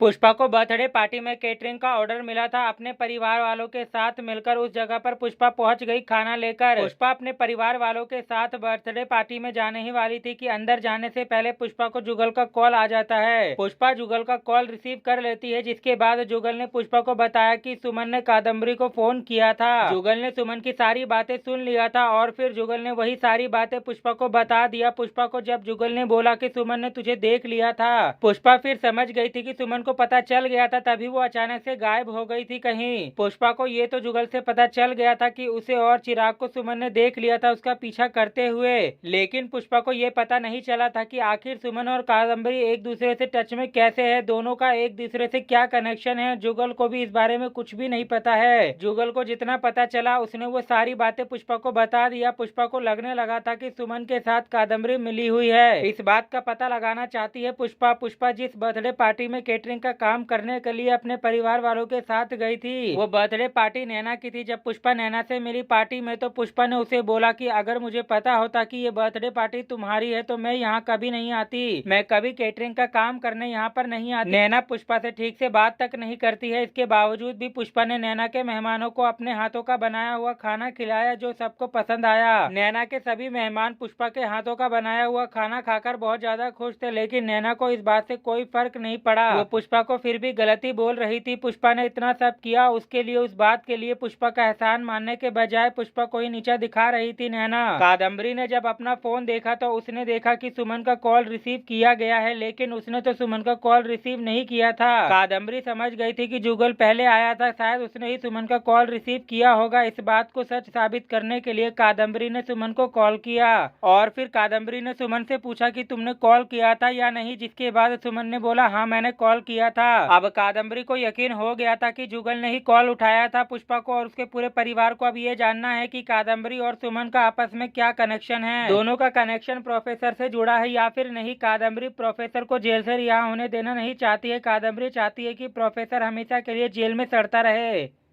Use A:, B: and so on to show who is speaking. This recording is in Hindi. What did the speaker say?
A: पुष्पा को बर्थडे पार्टी में केटरिंग का ऑर्डर मिला था। अपने परिवार वालों के साथ मिलकर उस जगह पर पुष्पा पहुंच गई खाना लेकर। पुष्पा अपने परिवार वालों के साथ बर्थडे पार्टी में जाने ही वाली थी कि अंदर जाने से पहले पुष्पा को जुगल का कॉल आ जाता है। पुष्पा जुगल का कॉल रिसीव कर लेती है, जिसके बाद जुगल ने पुष्पा को बताया कि सुमन ने कादम्बरी को फोन किया था। जुगल ने सुमन की सारी बातें सुन लिया था और फिर जुगल ने वही सारी बातें पुष्पा को बता दिया। पुष्पा को जब जुगल ने बोला कि सुमन ने तुझे देख लिया था, पुष्पा फिर समझ गई थी कि सुमन को पता चल गया था, तभी वो अचानक से गायब हो गई थी कहीं। पुष्पा को ये तो जुगल से पता चल गया था कि उसे और चिराग को सुमन ने देख लिया था उसका पीछा करते हुए, लेकिन पुष्पा को ये पता नहीं चला था कि आखिर सुमन और कादम्बरी एक दूसरे से टच में कैसे है, दोनों का एक दूसरे से क्या कनेक्शन है। जुगल को भी इस बारे में कुछ भी नहीं पता है। जुगल को जितना पता चला उसने वो सारी बातें पुष्पा को बता दिया। पुष्पा को लगने लगा था कि सुमन के साथ कादम्बरी मिली हुई है। इस बात का पता लगाना चाहती है पुष्पा जिस बर्थडे पार्टी में केटरिंग का काम करने के लिए अपने परिवार वालों के साथ गई थी, वो बर्थडे पार्टी नैना की थी। जब पुष्पा नैना से मिली पार्टी में तो पुष्पा ने उसे बोला कि अगर मुझे पता होता कि ये बर्थडे पार्टी तुम्हारी है तो मैं यहाँ कभी नहीं आती, मैं कभी केटरिंग का काम करने यहाँ पर नहीं आती। नैना पुष्पा से ठीक से बात तक नहीं करती है। इसके बावजूद भी पुष्पा ने नैना के मेहमानों को अपने हाथों का बनाया हुआ खाना खिलाया जो सबको पसंद आया। नैना के सभी मेहमान पुष्पा के हाथों का बनाया हुआ खाना खाकर बहुत ज्यादा खुश थे, लेकिन नैना को इस बात से कोई फर्क नहीं पड़ा। वो पुष्पा को फिर भी गलती बोल रही थी। पुष्पा ने इतना सब किया उसके लिए, उस बात के लिए पुष्पा का एहसान मानने के बजाय पुष्पा को ही नीचा दिखा रही थी नैना। कादम्बरी ने जब अपना फोन देखा तो उसने देखा कि सुमन का कॉल रिसीव किया गया है, लेकिन उसने तो सुमन का कॉल रिसीव नहीं किया था। कादम्बरी समझ गई थी कि जुगल पहले आया था, शायद उसने ही सुमन का कॉल रिसीव किया होगा। इस बात को सच साबित करने के लिए कादम्बरी ने सुमन को कॉल किया और फिर कादम्बरी ने सुमन से पूछा कि तुमने कॉल किया था या नहीं, जिसके बाद सुमन ने बोला हाँ मैंने कॉल किया था। अब कादम्बरी को यकीन हो गया था कि जुगल ने ही कॉल उठाया था। पुष्पा को और उसके पूरे परिवार को अब ये जानना है कि कादम्बरी और सुमन का आपस में क्या कनेक्शन है, दोनों का कनेक्शन प्रोफेसर से जुड़ा है या फिर नहीं। कादम्बरी प्रोफेसर को जेल से रिहा होने देना नहीं चाहती है। कादम्बरी चाहती है कि प्रोफेसर हमेशा के लिए जेल में सड़ता रहे।